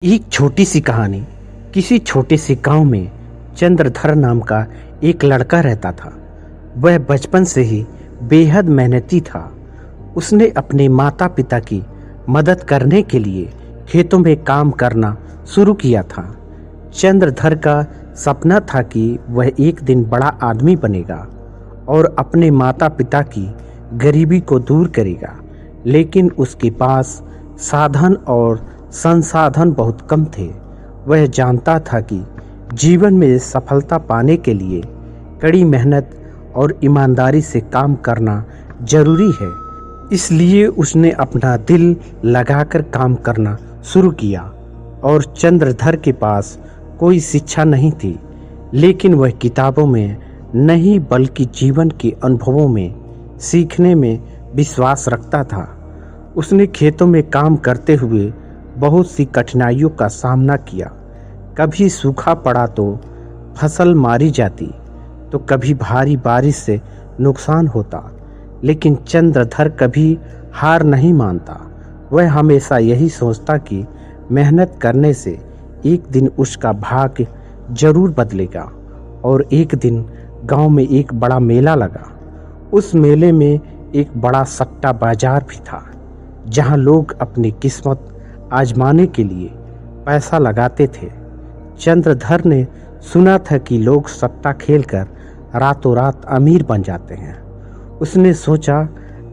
एक छोटी सी कहानी। किसी छोटे से गांव में चंद्रधर नाम का एक लड़का रहता था। वह बचपन से ही बेहद मेहनती था। उसने अपने माता पिता की मदद करने के लिए खेतों में काम करना शुरू किया था। चंद्रधर का सपना था कि वह एक दिन बड़ा आदमी बनेगा और अपने माता पिता की गरीबी को दूर करेगा, लेकिन उसके पास साधन और संसाधन बहुत कम थे। वह जानता था कि जीवन में सफलता पाने के लिए कड़ी मेहनत और ईमानदारी से काम करना जरूरी है। इसलिए उसने अपना दिल लगाकर काम करना शुरू किया। और चंद्रधर के पास कोई शिक्षा नहीं थी, लेकिन वह किताबों में नहीं बल्कि जीवन के अनुभवों में सीखने में विश्वास रखता था। उसने खेतों में काम करते हुए बहुत सी कठिनाइयों का सामना किया। कभी सूखा पड़ा तो फसल मारी जाती, तो कभी भारी बारिश से नुकसान होता, लेकिन चंद्रधर कभी हार नहीं मानता। वह हमेशा यही सोचता कि मेहनत करने से एक दिन उसका भाग्य जरूर बदलेगा। और एक दिन गांव में एक बड़ा मेला लगा। उस मेले में एक बड़ा सट्टा बाजार भी था, जहां लोग अपनी किस्मत आजमाने के लिए पैसा लगाते थे। चंद्रधर ने सुना था कि लोग सट्टा खेलकर रातों रात अमीर बन जाते हैं। उसने सोचा,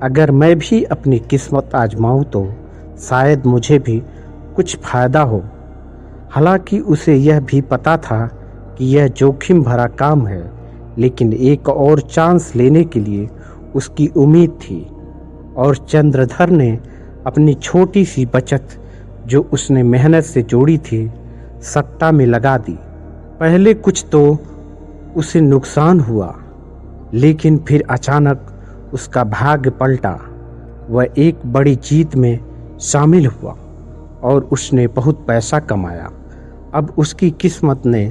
अगर मैं भी अपनी किस्मत आजमाऊं तो शायद मुझे भी कुछ फायदा हो। हालांकि उसे यह भी पता था कि यह जोखिम भरा काम है, लेकिन एक और चांस लेने के लिए उसकी उम्मीद थी। और चंद्रधर ने अपनी छोटी सी बचत, जो उसने मेहनत से जोड़ी थी, सट्टा में लगा दी। पहले कुछ तो उसे नुकसान हुआ, लेकिन फिर अचानक उसका भाग्य पलटा। वह एक बड़ी जीत में शामिल हुआ और उसने बहुत पैसा कमाया। अब उसकी किस्मत ने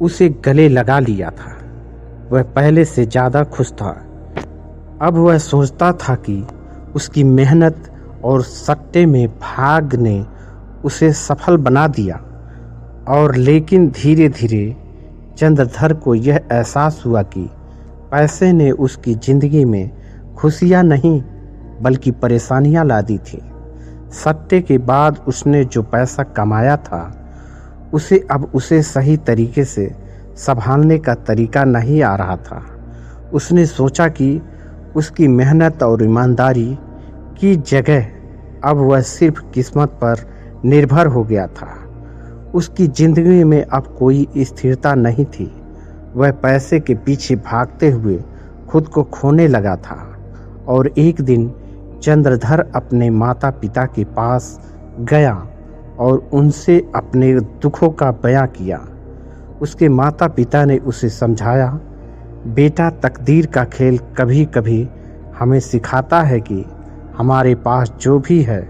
उसे गले लगा लिया था। वह पहले से ज़्यादा खुश था। अब वह सोचता था कि उसकी मेहनत और सट्टे में भाग ने उसे सफल बना दिया। और लेकिन धीरे धीरे चंद्रधर को यह एहसास हुआ कि पैसे ने उसकी जिंदगी में खुशियां नहीं बल्कि परेशानियां ला दी थी। सट्टे के बाद उसने जो पैसा कमाया था, उसे सही तरीके से संभालने का तरीका नहीं आ रहा था। उसने सोचा कि उसकी मेहनत और ईमानदारी की जगह अब वह सिर्फ किस्मत पर निर्भर हो गया था। उसकी जिंदगी में अब कोई स्थिरता नहीं थी। वह पैसे के पीछे भागते हुए खुद को खोने लगा था। और एक दिन चंद्रधर अपने माता पिता के पास गया और उनसे अपने दुखों का बयां किया। उसके माता पिता ने उसे समझाया, बेटा, तकदीर का खेल कभी कभी हमें सिखाता है कि हमारे पास जो भी है,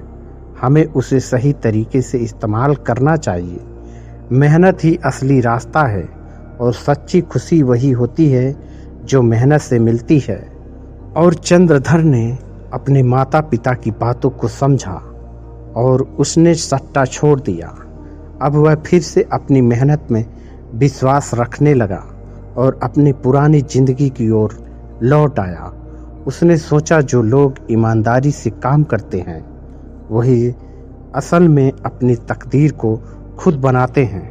हमें उसे सही तरीके से इस्तेमाल करना चाहिए। मेहनत ही असली रास्ता है और सच्ची खुशी वही होती है जो मेहनत से मिलती है। और चंद्रधर ने अपने माता पिता की बातों को समझा और उसने सट्टा छोड़ दिया। अब वह फिर से अपनी मेहनत में विश्वास रखने लगा और अपनी पुरानी जिंदगी की ओर लौट आया। उसने सोचा, जो लोग ईमानदारी से काम करते हैं वही असल में अपनी तकदीर को खुद बनाते हैं।